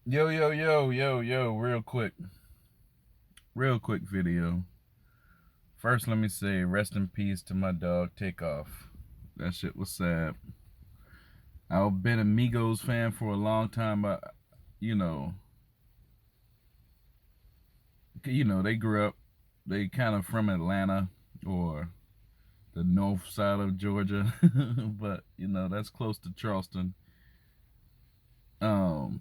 Yo, real quick video. First, let me say rest in peace to my dog Takeoff. That shit was sad. I've been a Migos fan for a long time, but you know, they grew up, they kind of from Atlanta or the north side of Georgia, but that's close to Charleston. Um,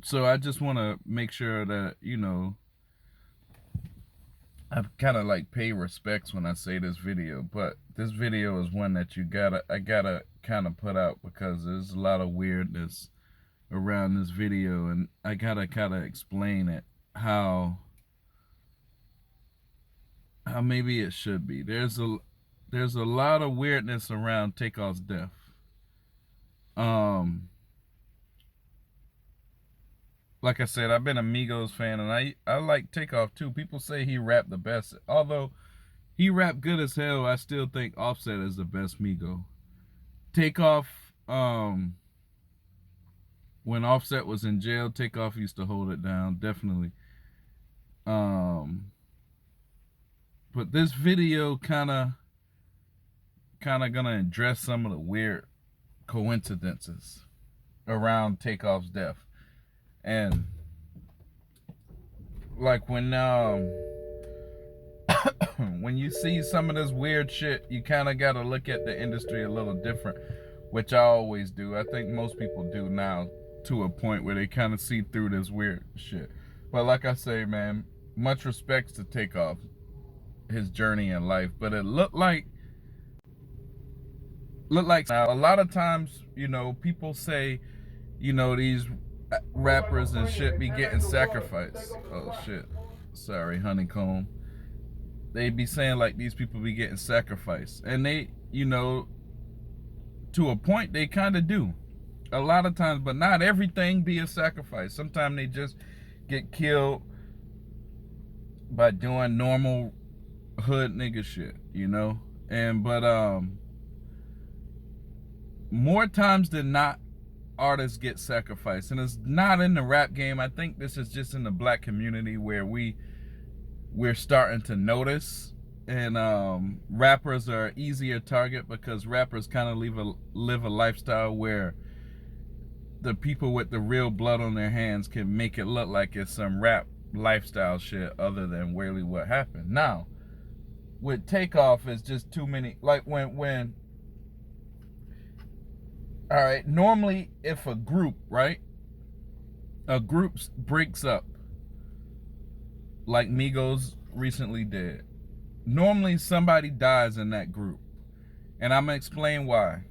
so I just want to make sure that I kind of like pay respects when I say this video, but this video is one that I gotta kind of put out because there's a lot of weirdness around this video, and I gotta kind of explain it how maybe it should be. There's a lot of weirdness around Takeoff's death. Um, like I said, I've been a Migos fan, and I like Takeoff too. People say he rapped the best, although he rapped good as hell. I still think Offset is the best Migo. Takeoff, when Offset was in jail, Takeoff used to hold it down, definitely. But this video kind of gonna address some of the weird coincidences around Takeoff's death, and like when you see some of this weird shit, you kind of got to look at the industry a little different, which I always do. I think most people do now to a point where they kind of see through this weird shit. But like I say, man, much respects to Takeoff, his journey in life. But it looked like now a lot of times, people say, these rappers and shit be getting sacrificed. Oh shit. Sorry, honeycomb. They be saying like these people be getting sacrificed, and they to a point they kind of do a lot of times, but not everything be a sacrifice. Sometimes they just get killed by doing normal hood nigga shit, and but more times than not, artists get sacrificed, and it's not in the rap game. I think this is just in the black community where we're starting to notice, and rappers are an easier target because rappers kind of live a lifestyle where the people with the real blood on their hands can make it look like it's some rap lifestyle shit other than really what happened. Now with Takeoff, it's just too many. Like when all right, normally if a group breaks up, like Migos recently did, normally somebody dies in that group, and I'm gonna explain why.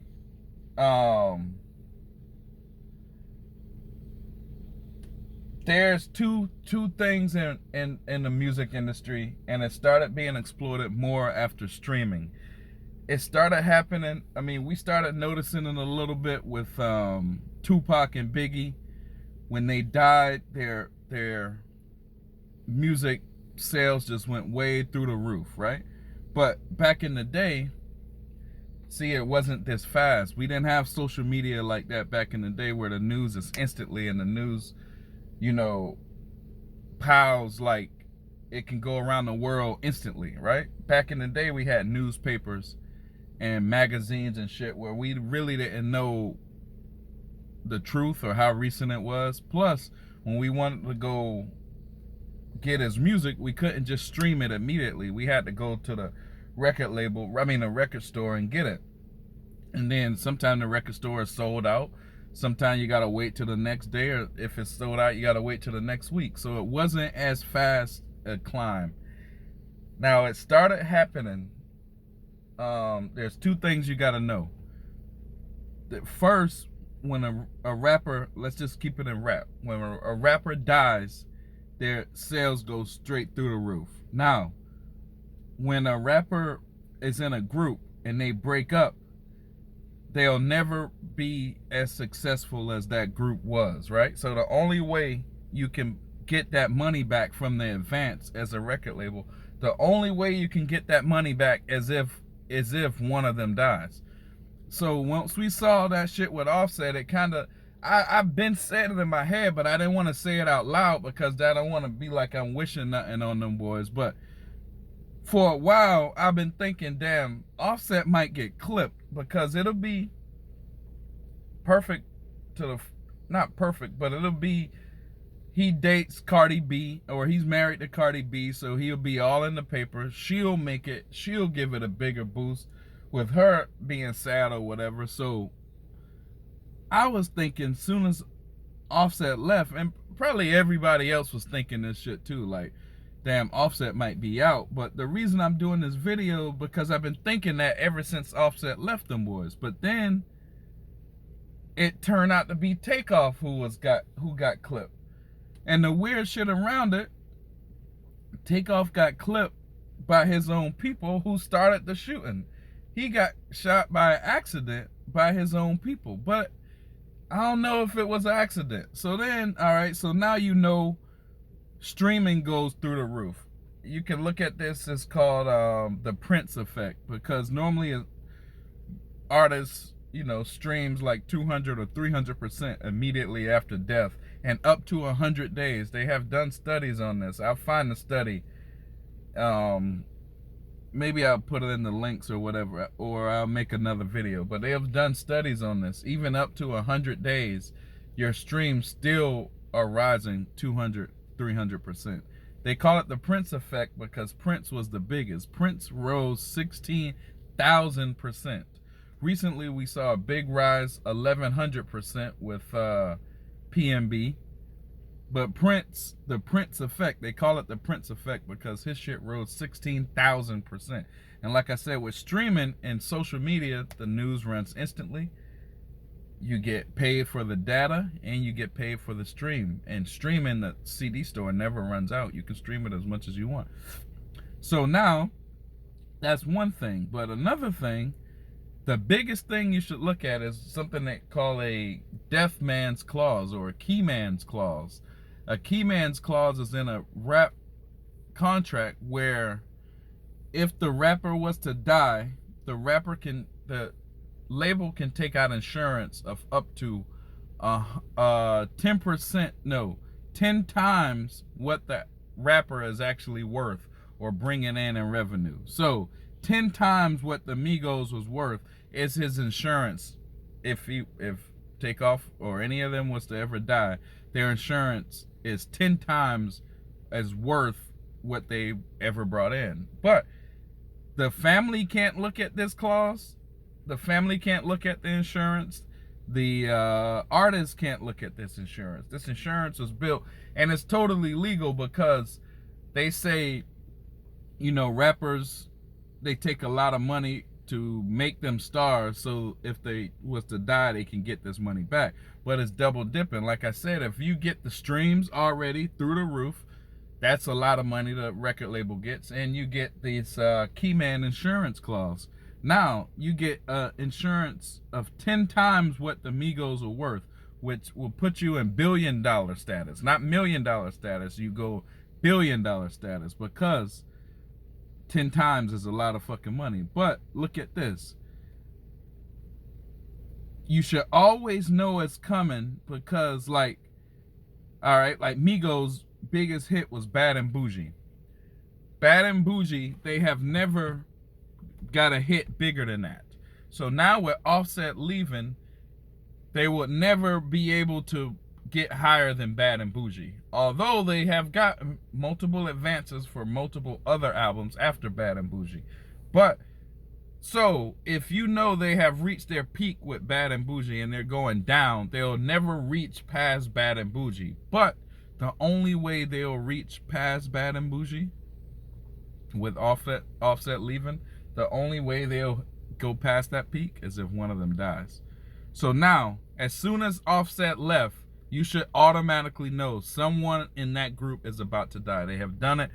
There's two things in the music industry, and it started being exploited more after streaming. It started happening. I mean, we started noticing it a little bit with Tupac and Biggie. When they died, their music sales just went way through the roof, right? But back in the day, see, it wasn't this fast. We didn't have social media like that back in the day where the news is instantly, and the news, piles, like it can go around the world instantly, right? Back in the day, we had newspapers and magazines and shit where we really didn't know the truth or how recent it was. Plus, when we wanted to go get his music, we couldn't just stream it immediately. We had to go to the record store and get it. And then sometimes the record store is sold out. Sometimes you gotta wait till the next day, or if it's sold out, you gotta wait till the next week. So it wasn't as fast a climb. Now it started happening. There's two things you gotta know. First, when a rapper, let's just keep it in rap. When a rapper dies, their sales go straight through the roof. Now, when a rapper is in a group and they break up, they'll never be as successful as that group was, right? So the only way you can get that money back from the advance as a record label, the only way you can get that money back is if one of them dies. So once we saw that shit with Offset, it kind of, I've been saying it in my head, but I didn't want to say it out loud because I don't want to be like I'm wishing nothing on them boys. But for a while, I've been thinking, damn, Offset might get clipped because it'll be perfect to the, not perfect, but it'll be, he dates Cardi B, or he's married to Cardi B, so he'll be all in the paper. She'll make it, she'll give it a bigger boost with her being sad or whatever. So I was thinking, soon as Offset left, and probably everybody else was thinking this shit too, like, damn, Offset might be out. But the reason I'm doing this video, because I've been thinking that ever since Offset left them boys. But then it turned out to be Takeoff who got clipped. And the weird shit around it, Takeoff got clipped by his own people who started the shooting. He got shot by accident by his own people. But I don't know if it was an accident. So then, all right, so now you know streaming goes through the roof. You can look at this, it's called the Prince effect, because normally artists, you know, streams like 200 or 300% immediately after death and up to 100 days. They have done studies on this. I'll find the study. Maybe I'll put it in the links or whatever, or I'll make another video. But they have done studies on this. Even up to 100 days, your streams still are rising 200, 300%. They call it the Prince effect because Prince was the biggest. Prince rose 16,000%. Recently, we saw a big rise, 1,100% with PNB. But Prince, the Prince effect, they call it the Prince effect because his shit rose 16,000%. And like I said, with streaming and social media, the news runs instantly. You get paid for the data and you get paid for the stream. And streaming, the CD store never runs out. You can stream it as much as you want. So now, that's one thing. But another thing, the biggest thing you should look at is something they call a deaf man's clause or a keyman's clause. A keyman's clause is in a rap contract where if the rapper was to die, the label can take out insurance of up to 10%, no, 10 times what the rapper is actually worth or bringing in revenue. So 10 times what the Migos was worth is his insurance. If Takeoff or any of them was to ever die, their insurance is 10 times as worth what they ever brought in. But the family can't look at this clause. The family can't look at the insurance. The artist can't look at this insurance. This insurance was built, and it's totally legal because they say, you know, rappers, they take a lot of money to make them stars, so if they was to die, they can get this money back. But it's double dipping. Like I said, if you get the streams already through the roof, that's a lot of money the record label gets, and you get this keyman insurance clause. Now you get insurance of 10 times what the Migos are worth, which will put you in $1 billion status, not $1 million status. You go $1 billion status because 10 times is a lot of fucking money. But look at this. You should always know it's coming because, like, all right, like Migos' biggest hit was Bad and Bougie. Bad and Bougie, they have never got a hit bigger than that. So now with Offset leaving, they would never be able to get higher than Bad and Bougie. Although they have got multiple advances for multiple other albums after Bad and Bougie. But, so, if you know they have reached their peak with Bad and Bougie and they're going down, they'll never reach past Bad and Bougie. But, the only way they'll reach past Bad and Bougie, with Offset leaving, the only way they'll go past that peak is if one of them dies. So now, as soon as Offset left, you should automatically know someone in that group is about to die. They have done it.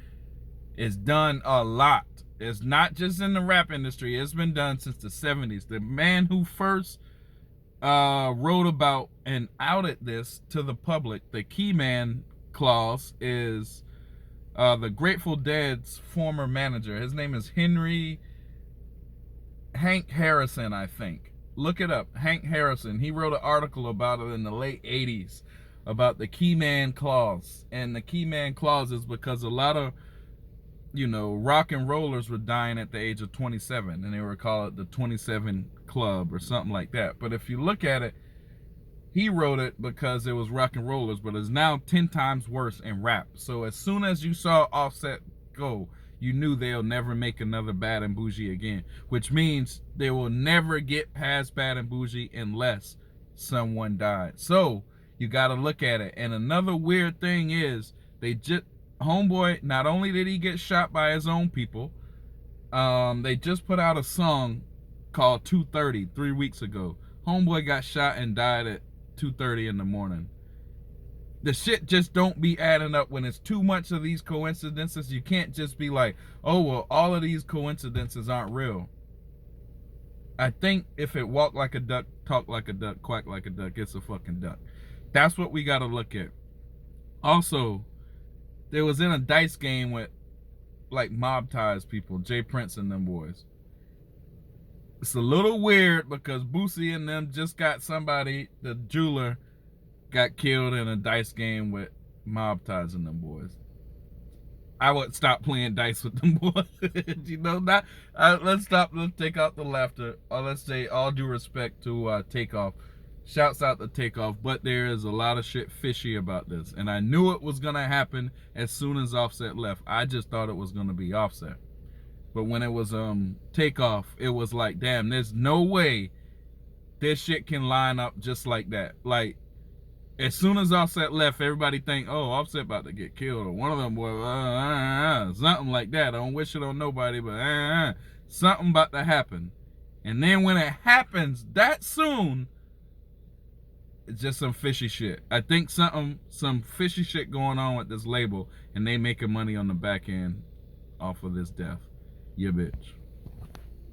It's done a lot. It's not just in the rap industry. It's been done since the 70s. The man who first wrote about and outed this to the public, the keyman clause, is the Grateful Dead's former manager. His name is Hank Harrison, I think. Look it up. Hank Harrison. He wrote an article about it in the late 80s about the keyman clause. And the keyman clause is because a lot of, rock and rollers were dying at the age of 27, and they were called the 27 Club or something like that. But if you look at it, he wrote it because it was rock and rollers, but it's now 10 times worse in rap. So as soon as you saw Offset go, you knew they'll never make another Bad and Bougie again, which means they will never get past Bad and Bougie unless someone died. So you got to look at it. And another weird thing is Homeboy, not only did he get shot by his own people, they just put out a song called 2:30 3 weeks ago. Homeboy got shot and died at 2:30 in the morning. The shit just don't be adding up when it's too much of these coincidences. You can't just be like, oh, well, all of these coincidences aren't real. I think if it walked like a duck, talk like a duck, quack like a duck, it's a fucking duck. That's what we got to look at. Also, they was in a dice game with like mob ties people, Jay Prince and them boys. It's a little weird because Boosie and them just got somebody, the jeweler, got killed in a dice game with mob ties and them boys. I would stop playing dice with them boys. Let's stop. Let's take out the laughter. Or let's say all due respect to Takeoff. Shouts out to Takeoff. But there is a lot of shit fishy about this. And I knew it was going to happen as soon as Offset left. I just thought it was going to be Offset. But when it was Takeoff, it was like, damn, there's no way this shit can line up just like that. Like, as soon as Offset left, everybody think, oh, Offset about to get killed, or one of them boys, something like that. I don't wish it on nobody, but something about to happen. And then when it happens that soon, it's just some fishy shit. I think some fishy shit going on with this label, and they making money on the back end off of this death. Yeah, bitch.